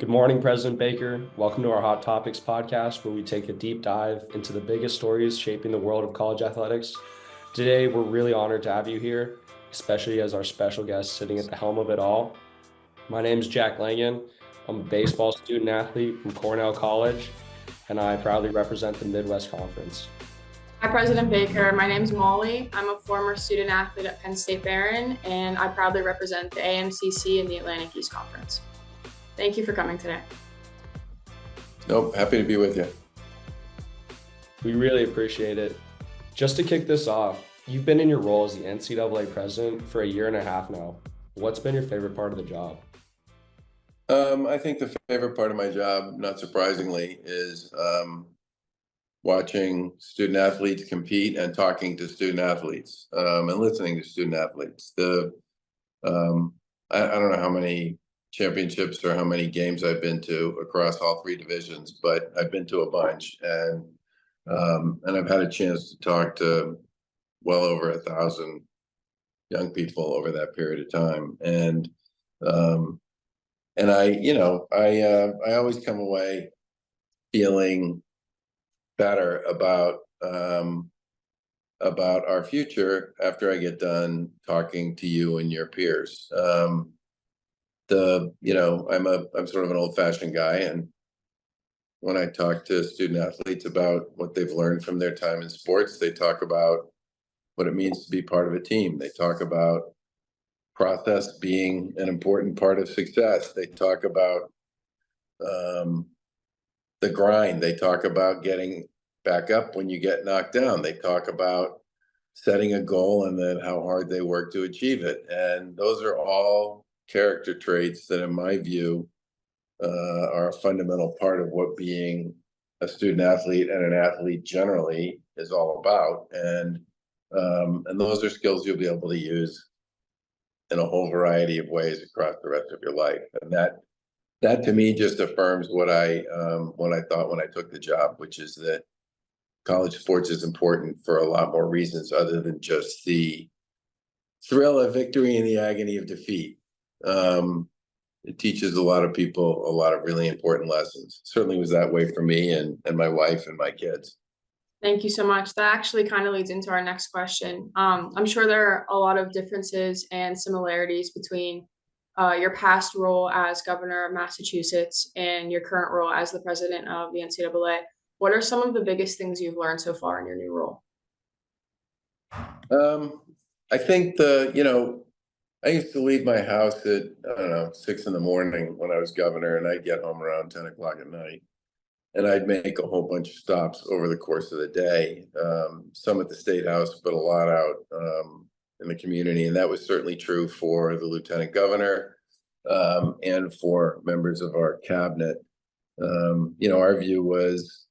Good morning, President Baker. Welcome to our Hot Topics podcast, where we take a deep dive into the biggest stories shaping the world of college athletics. Today, we're really honored to have you here, especially as our special guest sitting at the helm of it all. My name is Jack Langan. I'm a baseball student athlete from Cornell College, and I proudly represent the Midwest Conference. Hi, President Baker. My name's Molly. I'm a former student athlete at Penn State Barron, and I proudly represent the AMCC in the Atlantic East Conference. Thank you for coming today. Nope, happy to be with you. We really appreciate it. Just to kick this off, you've been in your role as the NCAA president for a year and a half now. What's been your favorite part of the job? I think the favorite part of my job, not surprisingly, is watching student athletes compete and talking to student athletes and listening to student athletes. I don't know how many championships or how many games I've been to across all three divisions, but I've been to a bunch, and I've had a chance to talk to well over 1,000 young people over that period of time, and I always come away feeling better about our future after I get done talking to you and your peers. I'm sort of an old-fashioned guy, and when I talk to student athletes about what they've learned from their time in sports, they talk about what it means to be part of a team. They talk about process being an important part of success. They talk about the grind. They talk about getting back up when you get knocked down. They talk about setting a goal and then how hard they work to achieve it. And those are all character traits that, in my view, are a fundamental part of what being a student athlete and an athlete generally is all about. And those are skills you'll be able to use in a whole variety of ways across the rest of your life. And that to me just affirms what I thought when I took the job, which is that college sports is important for a lot more reasons other than just the thrill of victory and the agony of defeat. It teaches a lot of people a lot of really important lessons. Certainly was that way for me and my wife and my kids. Thank you so much. That actually kind of leads into our next question. I'm sure there are a lot of differences and similarities between your past role as governor of Massachusetts and your current role as the president of the NCAA. What are some of the biggest things you've learned so far in your new role? I think I used to leave my house at, 6 in the morning when I was governor, and I'd get home around 10 o'clock at night. And I'd make a whole bunch of stops over the course of the day, some at the State House, but a lot out in the community. And that was certainly true for the lieutenant governor and for members of our cabinet. Our view was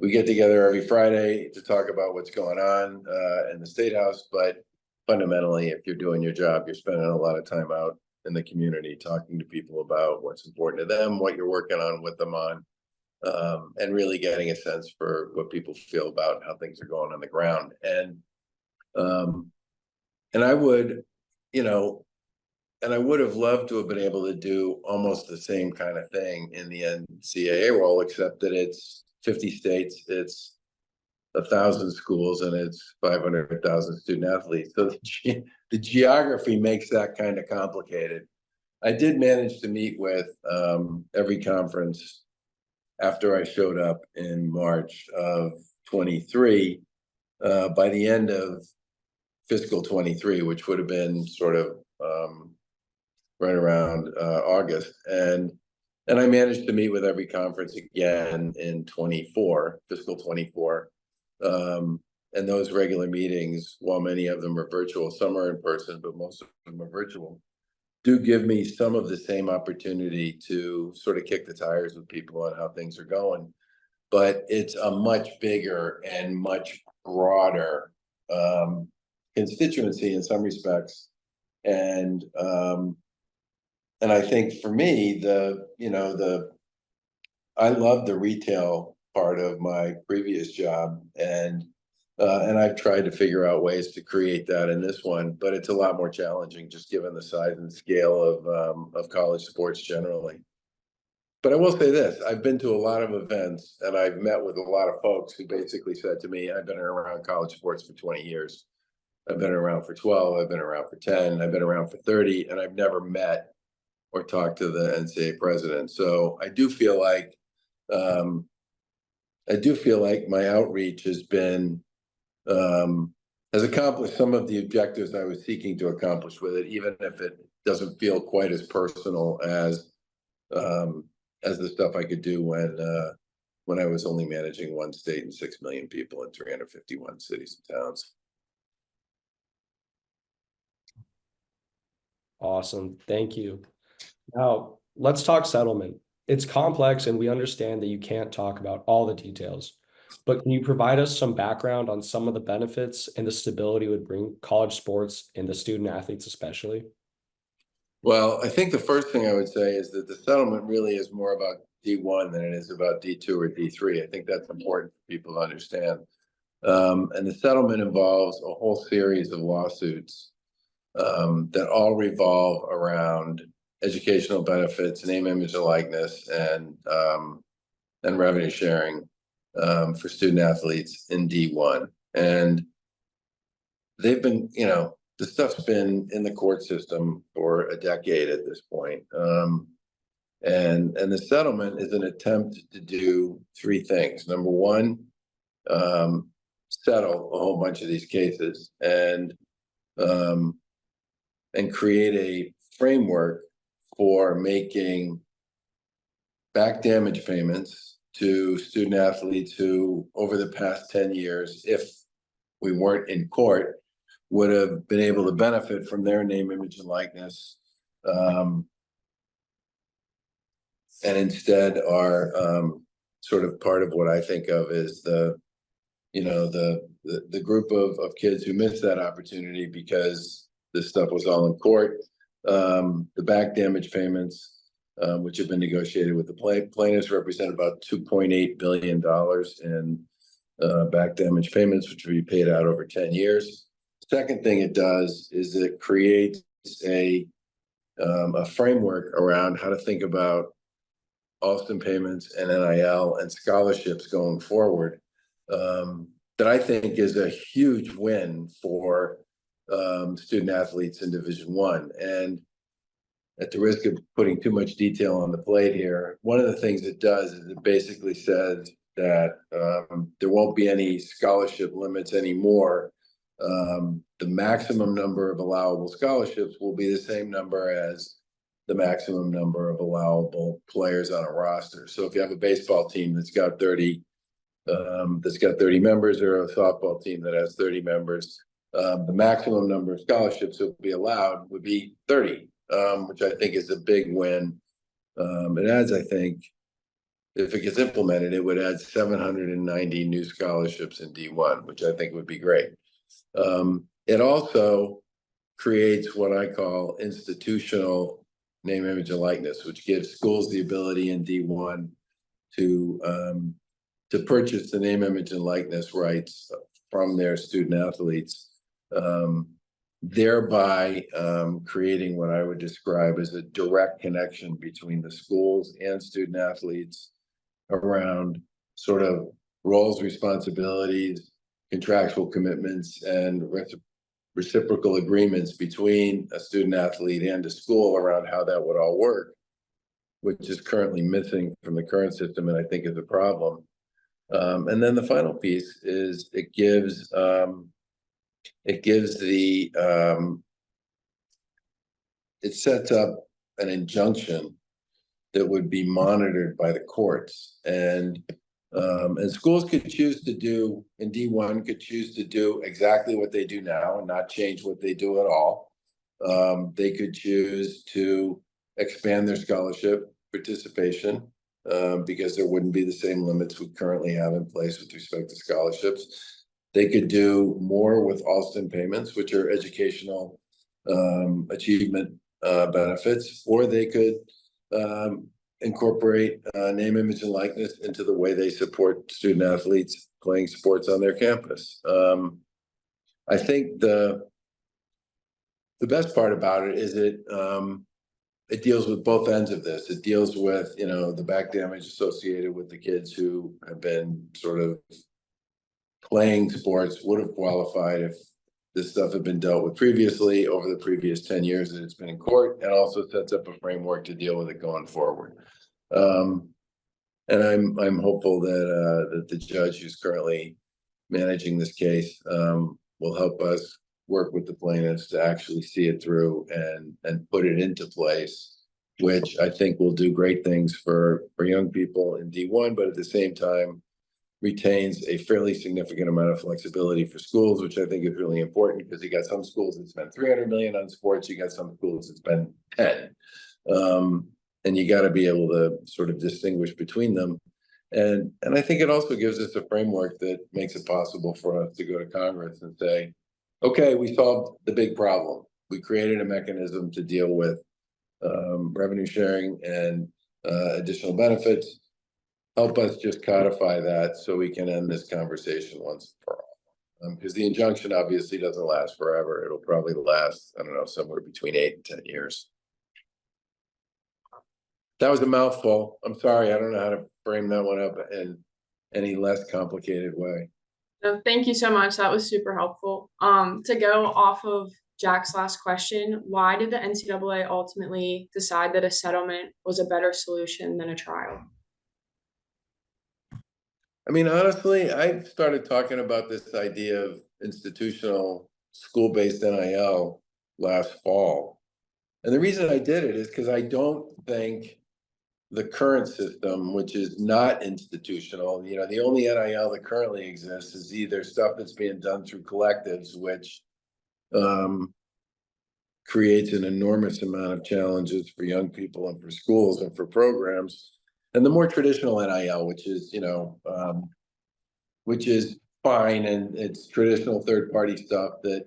we get together every Friday to talk about what's going on in the State House. But fundamentally, if you're doing your job, you're spending a lot of time out in the community talking to people about what's important to them, what you're working on with them on. And really getting a sense for what people feel about how things are going on the ground. And I would, and I would have loved to have been able to do almost the same kind of thing in the NCAA role, except that it's 50 states, it's 1,000 schools, and it's 500,000 student athletes. So the geography makes that kind of complicated. I did manage to meet with every conference after I showed up in March of 23, by the end of fiscal 23, which would have been sort of right around August. And I managed to meet with every conference again in fiscal 24. And those regular meetings, while many of them are virtual, some are in person, but most of them are virtual, do give me some of the same opportunity to sort of kick the tires with people on how things are going. But it's a much bigger and much broader constituency in some respects. And I think for me, I love the retail part of my previous job, and I've tried to figure out ways to create that in this one, but it's a lot more challenging just given the size and scale of college sports generally. But I will say this, I've been to a lot of events and I've met with a lot of folks who basically said to me, I've been around college sports for 20 years. I've been around for 12, I've been around for 10, I've been around for 30, and I've never met or talked to the NCAA president. So um, I do feel like my outreach has been, has accomplished some of the objectives I was seeking to accomplish with it, even if it doesn't feel quite as personal as the stuff I could do when I was only managing one state and 6 million people in 351 cities and towns. Awesome. Thank you. Now, let's talk settlement. It's complex and we understand that you can't talk about all the details, but can you provide us some background on some of the benefits and the stability it would bring college sports and the student athletes especially? Well, I think the first thing I would say is that the settlement really is more about D1 than it is about D2 or D3. I think that's important for people to understand. And the settlement involves a whole series of lawsuits that all revolve around educational benefits, name, image, and likeness, and revenue sharing for student athletes in D1. And they've been, the stuff's been in the court system for a decade at this point. And the settlement is an attempt to do three things. Number one, settle a whole bunch of these cases and create a framework for making back damage payments to student athletes who, over the past 10 years, if we weren't in court, would have been able to benefit from their name, image, and likeness, and instead are sort of part of what I think of as the group of kids who missed that opportunity because this stuff was all in court. The back damage payments, which have been negotiated with the plaintiffs, represent about $2.8 billion in back damage payments, which will be paid out over 10 years. Second thing it does is it creates a framework around how to think about Alston payments and NIL and scholarships going forward, that I think is a huge win for student athletes in Division I. And at the risk of putting too much detail on the plate here, one of the things it does is it basically says that there won't be any scholarship limits anymore. The maximum number of allowable scholarships will be the same number as the maximum number of allowable players on a roster. So if you have a baseball team that's got 30 members, or a softball team that has 30 members, the maximum number of scholarships that would be allowed would be 30, which I think is a big win. It adds, I think, if it gets implemented, it would add 790 new scholarships in D1, which I think would be great. It also creates what I call institutional name, image, and likeness, which gives schools the ability in D1 to purchase the name, image, and likeness rights from their student athletes, thereby creating what I would describe as a direct connection between the schools and student athletes around sort of roles, responsibilities, contractual commitments, and reciprocal agreements between a student athlete and a school around how that would all work, which is currently missing from the current system, and I think is a problem. And then the final piece is it gives it sets up an injunction that would be monitored by the courts, and schools could choose to do in D1 could choose to do exactly what they do now and not change what they do at all. They could choose to expand their scholarship participation because there wouldn't be the same limits we currently have in place with respect to scholarships. They could do more with Alston payments, which are educational achievement benefits, or they could incorporate name, image, and likeness into the way they support student athletes playing sports on their campus. I think the best part about it is it deals with both ends of this. It deals with, you know, the back damage associated with the kids who have been sort of playing sports, would have qualified if this stuff had been dealt with previously over the previous 10 years that it's been in court, and also sets up a framework to deal with it going forward. And I'm hopeful that that the judge who's currently managing this case will help us work with the plaintiffs to actually see it through and put it into place, which I think will do great things for young people in D1, but at the same time retains a fairly significant amount of flexibility for schools, which I think is really important, because you got some schools that spend 300 million on sports, you got some schools that spend 10. And you got to be able to sort of distinguish between them. And I think it also gives us a framework that makes it possible for us to go to Congress and say, okay, we solved the big problem. We created a mechanism to deal with revenue sharing and additional benefits. Help us just codify that so we can end this conversation once and for all. Because the injunction obviously doesn't last forever. It'll probably last, I don't know, somewhere between 8 and 10 years. That was a mouthful. I'm sorry. I don't know how to frame that one up in any less complicated way. No, thank you so much. That was super helpful. To go off of Jack's last question, why did the NCAA ultimately decide that a settlement was a better solution than a trial? I mean, honestly, I started talking about this idea of institutional school-based NIL last fall. And the reason I did it is because I don't think the current system, which is not institutional, you know, the only NIL that currently exists is either stuff that's being done through collectives, which creates an enormous amount of challenges for young people and for schools and for programs, and the more traditional NIL, which is, you know, which is fine, and it's traditional third-party stuff that,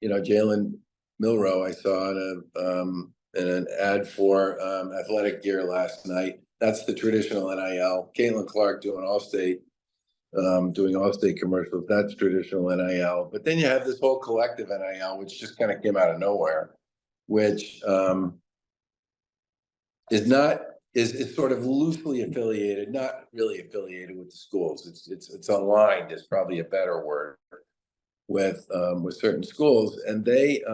you know, Jalen Milroe, I saw in an ad for athletic gear last night. That's the traditional NIL. Caitlin Clark doing Allstate commercials. That's traditional NIL. But then you have this whole collective NIL, which just kind of came out of nowhere, which is sort of loosely affiliated, not really affiliated with the schools. It's aligned is probably a better word with certain schools, and they're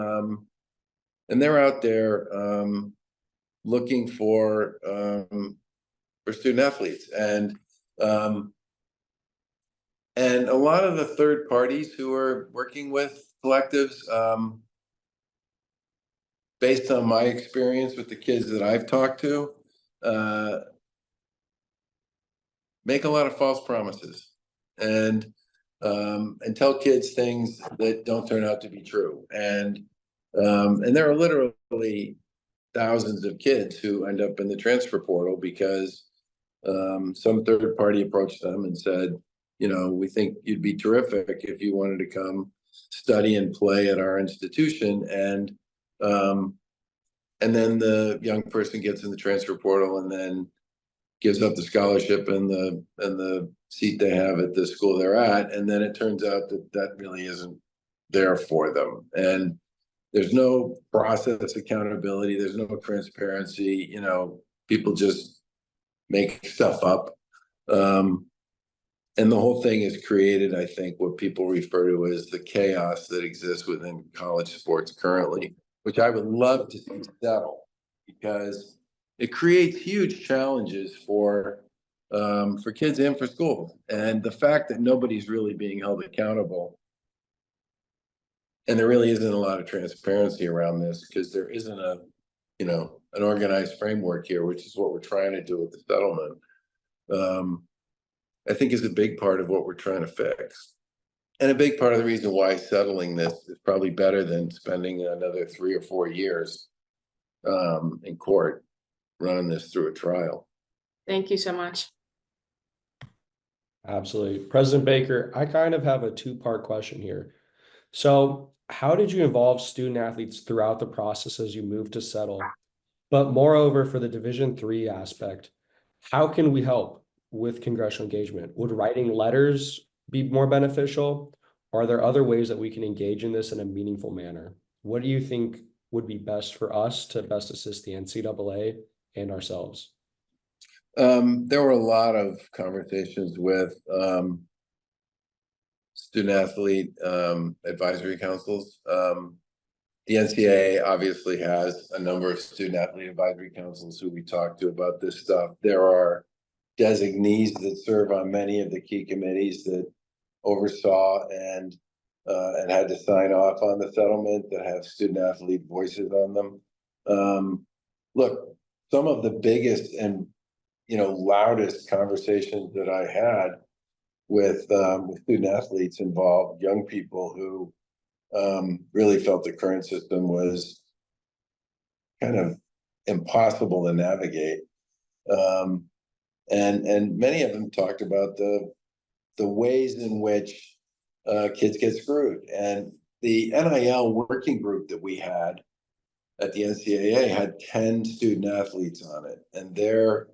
out there looking for student athletes, and a lot of the third parties who are working with collectives, based on my experience with the kids that I've talked to, make a lot of false promises and tell kids things that don't turn out to be true. And there are literally thousands of kids who end up in the transfer portal because some third party approached them and said, you know, we think you'd be terrific if you wanted to come study and play at our institution. And then the young person gets in the transfer portal and then gives up the scholarship and the seat they have at the school they're at. And then it turns out that that really isn't there for them. And there's no process accountability. There's no transparency. You know, people just make stuff up. And the whole thing has created, I think, what people refer to as the chaos that exists within college sports currently, which I would love to see settle, because it creates huge challenges for kids and for schools. And the fact that nobody's really being held accountable, and there really isn't a lot of transparency around this, because there isn't an organized framework here, which is what we're trying to do with the settlement, I think is a big part of what we're trying to fix. And a big part of the reason why settling this is probably better than spending another 3 or 4 years in court running this through a trial. Thank you so much. Absolutely. President Baker, I kind of have a two-part question here. So how did you involve student athletes throughout the process as you moved to settle? But moreover, for the Division III aspect, how can we help with congressional engagement? Would writing letters be more beneficial? Are there other ways that we can engage in this in a meaningful manner? What do you think would be best for us to best assist the NCAA and ourselves? There were a lot of conversations with student athlete advisory councils. The NCAA obviously has a number of student athlete advisory councils who we talk to about this stuff. There are designees that serve on many of the key committees that oversaw and had to sign off on the settlement that have student athlete voices on them. Look, some of the biggest and loudest conversations that I had with student athletes involved young people who really felt the current system was kind of impossible to navigate. And many of them talked about the ways in which kids get screwed. And the NIL working group that we had at the NCAA had 10 student athletes on it, and their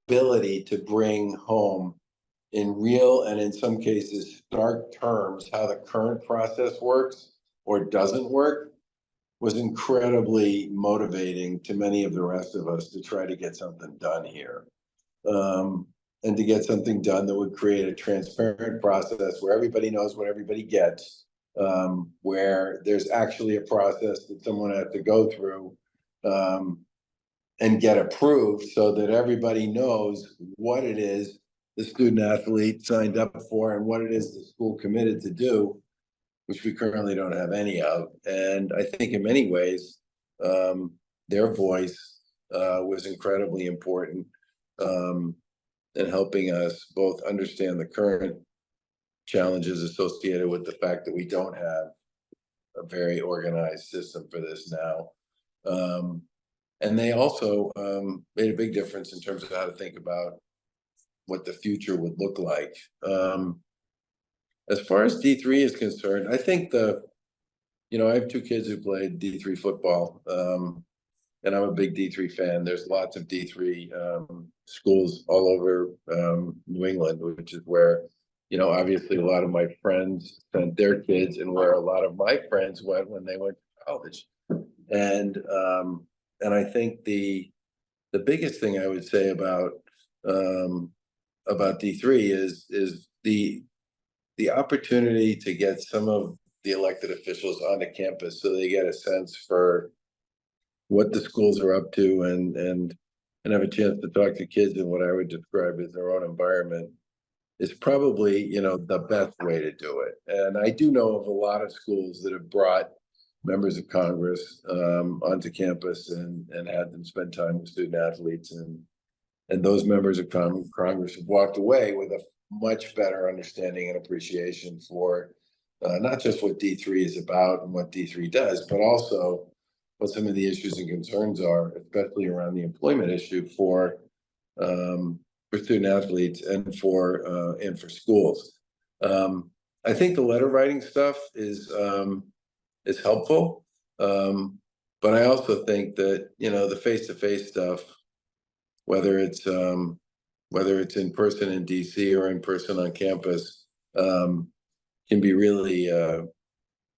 ability to bring home in real and in some cases stark terms how the current process works or doesn't work was incredibly motivating to many of the rest of us to try to get something done here. And to get something done that would create a transparent process where everybody knows what everybody gets, where there's actually a process that someone has to go through and get approved so that everybody knows what it is the student athlete signed up for and what it is the school committed to do, which we currently don't have any of. And I think in many ways, their voice was incredibly important in helping us both understand the current challenges associated with the fact that we don't have a very organized system for this now. And they also made a big difference in terms of how to think about what the future would look like. As far as D3 is concerned, I think I have two kids who played D3 football, and I'm a big D3 fan. There's lots of D3 schools all over New England, which is where, obviously a lot of my friends sent their kids and where a lot of my friends went when they went to college. And I think the biggest thing I would say about D3 is the opportunity to get some of the elected officials onto campus so they get a sense for what the schools are up to and have a chance to talk to kids in what I would describe as their own environment is probably, the best way to do it. And I do know of a lot of schools that have brought members of Congress onto campus and had them spend time with student athletes, and those members of Congress have walked away with a much better understanding and appreciation for not just what D3 is about and what D3 does, but also what some of the issues and concerns are, especially around the employment issue for student athletes and for schools. I think the letter writing stuff is helpful, but I also think that the face-to-face stuff, whether it's in person in DC or in person on campus, can be really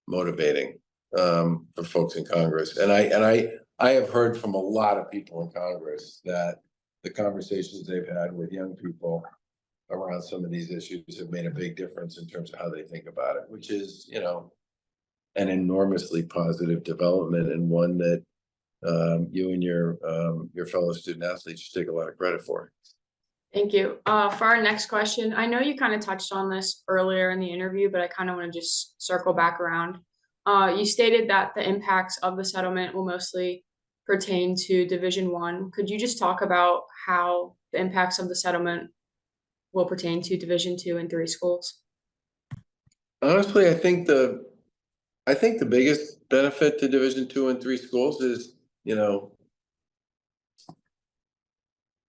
motivating for folks in Congress. And I have heard from a lot of people in Congress that the conversations they've had with young people around some of these issues have made a big difference in terms of how they think about it, which is, an enormously positive development, and one that you and your fellow student athletes should take a lot of credit for. Thank you. For our next question, I know you kind of touched on this earlier in the interview, but I kind of want to just circle back around. You stated that the impacts of the settlement will mostly pertain to Division I. Could you just talk about how the impacts of the settlement will pertain to Division II and III schools? Honestly, I think the biggest benefit to Division II and III schools is,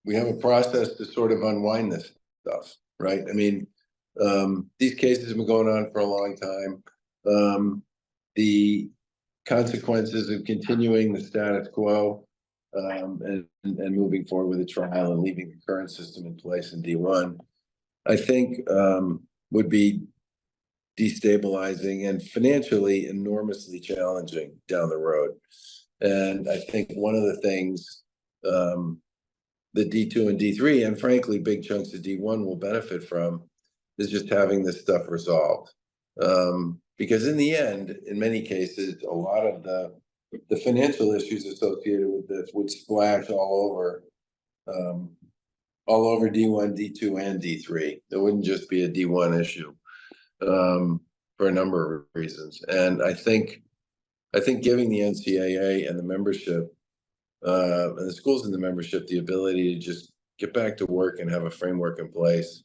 we have a process to sort of unwind this stuff, right? I mean, these cases have been going on for a long time. The consequences of continuing the status quo and moving forward with a trial and leaving the current system in place in D1, I think would be destabilizing and financially enormously challenging down the road. And I think one of the things the D2 and D3, and frankly, big chunks of D1 will benefit from is just having this stuff resolved. Because in the end, in many cases, a lot of the financial issues associated with this would splash all over D1, D2, and D3. It wouldn't just be a D1 issue for a number of reasons. And I think giving the NCAA and the membership and the schools in the membership the ability to just get back to work and have a framework in place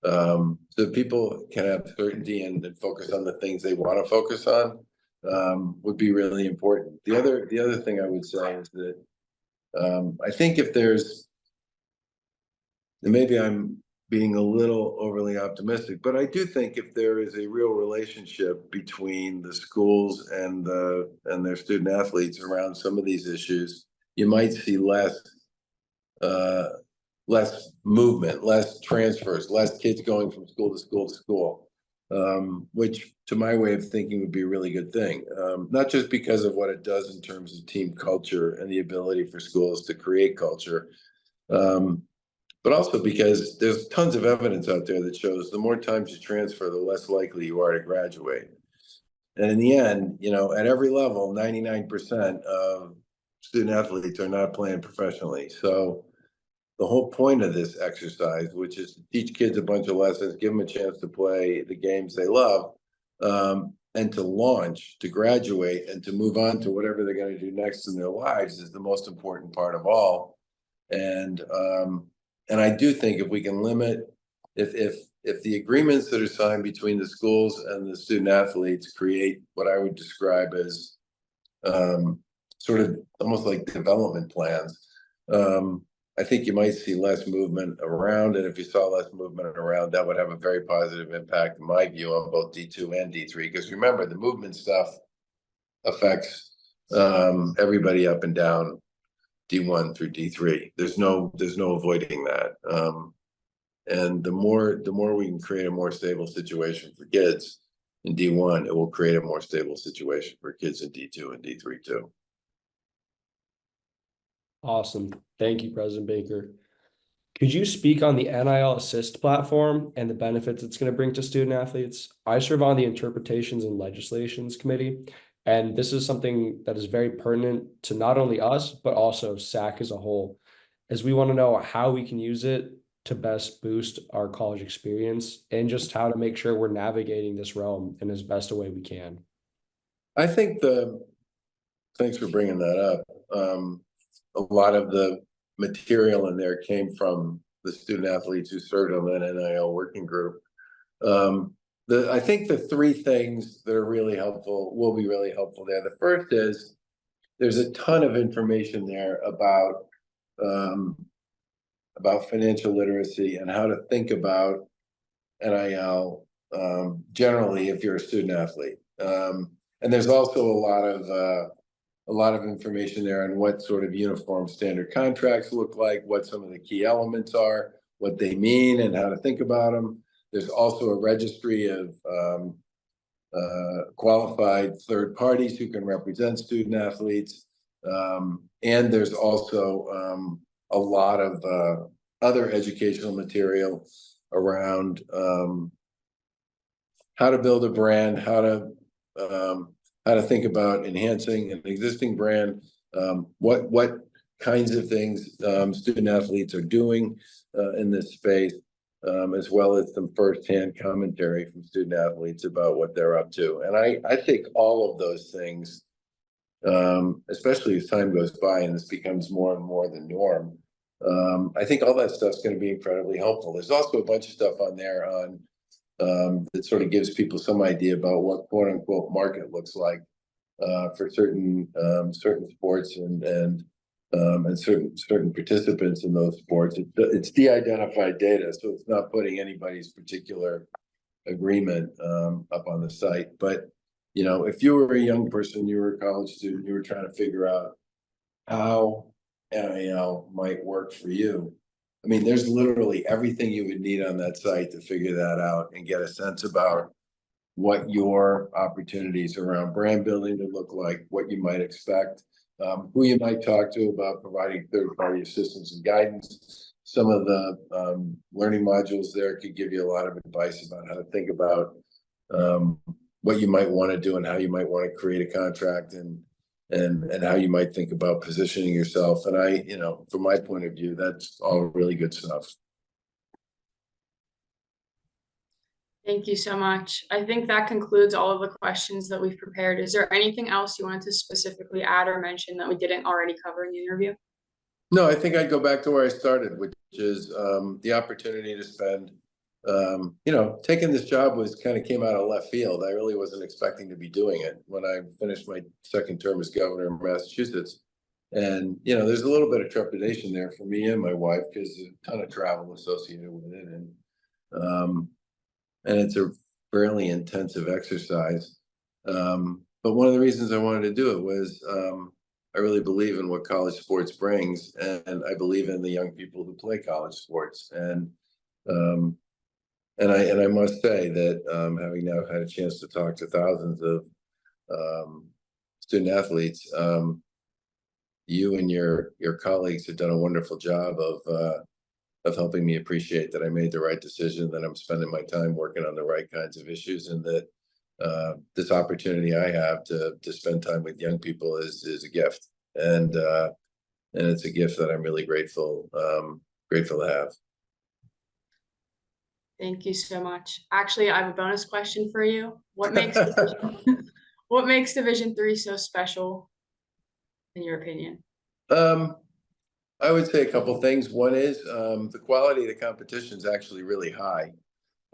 so people can have certainty and focus on the things they want to focus on would be really important. The other thing I would say is that I think if there's, and maybe I'm being a little overly optimistic, but I do think if there is a real relationship between the schools and their student athletes around some of these issues, you might see less movement, less transfers, less kids going from school to school to school, which to my way of thinking would be a really good thing. Not just because of what it does in terms of team culture and the ability for schools to create culture, but also because there's tons of evidence out there that shows the more times you transfer, the less likely you are to graduate. And in the end, at every level, 99% of student athletes are not playing professionally. So the whole point of this exercise, which is to teach kids a bunch of lessons, give them a chance to play the games they love, and to launch, to graduate, and to move on to whatever they're going to do next in their lives is the most important part of all. And I do think if we can limit, if the agreements that are signed between the schools and the student athletes create what I would describe as sort of almost like development plans, I think you might see less movement around. And if you saw less movement around, that would have a very positive impact, in my view, on both D2 and D3. Because remember, the movement stuff affects everybody up and down D1 through D3. There's no avoiding that. And the more we can create a more stable situation for kids in D1, it will create a more stable situation for kids in D2 and D3 too. Awesome. Thank you, President Baker. Could you speak on the NIL Assist platform and the benefits it's going to bring to student athletes? I serve on the Interpretations and Legislations Committee, and this is something that is very pertinent to not only us, but also SAAC as a whole, as we want to know how we can use it to best boost our college experience and just how to make sure we're navigating this realm in as best a way we can. I think thanks for bringing that up. A lot of the material in there came from the student athletes who served on that NIL working group. I think the three things that are really helpful will be really helpful there. The first is there's a ton of information there about financial literacy and how to think about NIL generally if you're a student athlete. And there's also a lot of information there on what sort of uniform standard contracts look like, what some of the key elements are, what they mean, and how to think about them. There's also a registry of qualified third parties who can represent student athletes. And there's also a lot of other educational material around how to build a brand, how to think about enhancing an existing brand, what kinds of things student athletes are doing in this space, as well as some firsthand commentary from student athletes about what they're up to. And I think all of those things, especially as time goes by and this becomes more and more the norm, I think all that stuff's going to be incredibly helpful. There's also a bunch of stuff on there that sort of gives people some idea about what quote unquote market looks like for certain sports and certain participants in those sports. It's de-identified data, so it's not putting anybody's particular agreement up on the site. But if you were a young person, you were a college student, you were trying to figure out how NIL might work for you. I mean, there's literally everything you would need on that site to figure that out and get a sense about what your opportunities around brand building would look like, what you might expect, who you might talk to about providing third-party assistance and guidance. Some of the learning modules there could give you a lot of advice about how to think about what you might want to do and how you might want to create a contract and how you might think about positioning yourself. And I, from my point of view, that's all really good stuff. Thank you so much. I think that concludes all of the questions that we've prepared. Is there anything else you wanted to specifically add or mention that we didn't already cover in the interview? No, I think I'd go back to where I started, which is the opportunity to spend, taking this job came out of left field. I really wasn't expecting to be doing it when I finished my second term as governor of Massachusetts. And, there's a little bit of trepidation there for me and my wife because there's a ton of travel associated with it. And it's a fairly intensive exercise. But one of the reasons I wanted to do it was I really believe in what college sports brings, and I believe in the young people who play college sports. And I must say that having now had a chance to talk to thousands of student athletes, you and your colleagues have done a wonderful job of helping me appreciate that I made the right decision, that I'm spending my time working on the right kinds of issues, and that this opportunity I have to spend time with young people is a gift, and it's a gift that I'm really grateful to have. Thank you so much. Actually, I have a bonus question for you. What makes what makes Division III so special, in your opinion? I would say a couple things. One is the quality of the competition is actually really high.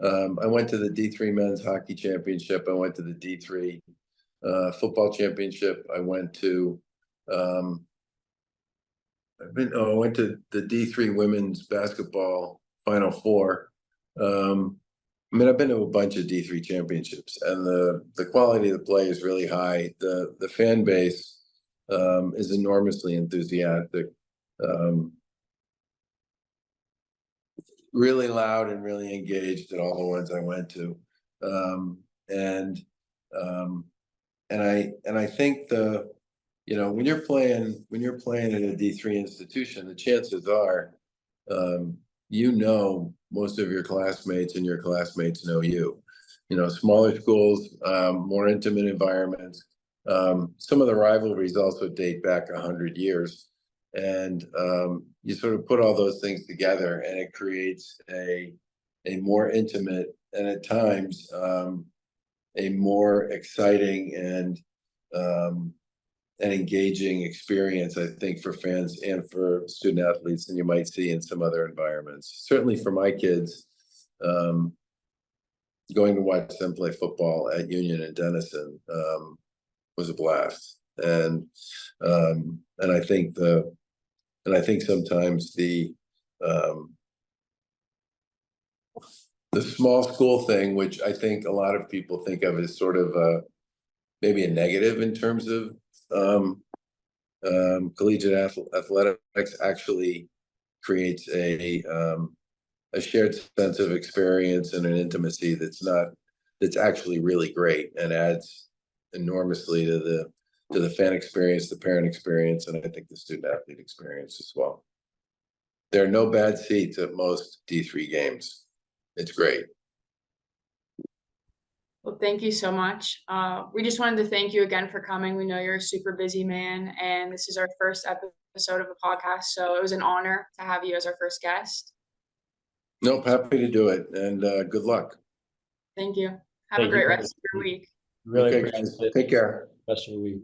I went to the D3 men's hockey championship. I went to the D3 football championship. I went to I went to the D3 women's basketball Final Four. I've been to a bunch of D3 championships, and the quality of the play is really high. The fan base is enormously enthusiastic. Really loud and really engaged at all the ones I went to. I think when you're playing in a D3 institution, the chances are most of your classmates and your classmates know you. Smaller schools, more intimate environments. Some of the rivalries also date back 100 years. And you sort of put all those things together, and it creates a more intimate and at times a more exciting and engaging experience, I think, for fans and for student athletes than you might see in some other environments. Certainly for my kids, going to watch them play football at Union and Denison was a blast. And I think sometimes the small school thing, which I think a lot of people think of as sort of maybe a negative in terms of collegiate athletics, actually creates a shared sense of experience and an intimacy that's actually really great and adds enormously to the fan experience, the parent experience, and I think the student athlete experience as well. There are no bad seats at most D3 games. It's great. Well, thank you so much. We just wanted to thank you again for coming. We know you're a super busy man, and this is our first episode of the podcast, so it was an honor to have you as our first guest. Nope, happy to do it, and good luck. Thank you. Have a great rest of your week. Really okay, guys. Take care. Rest of the week.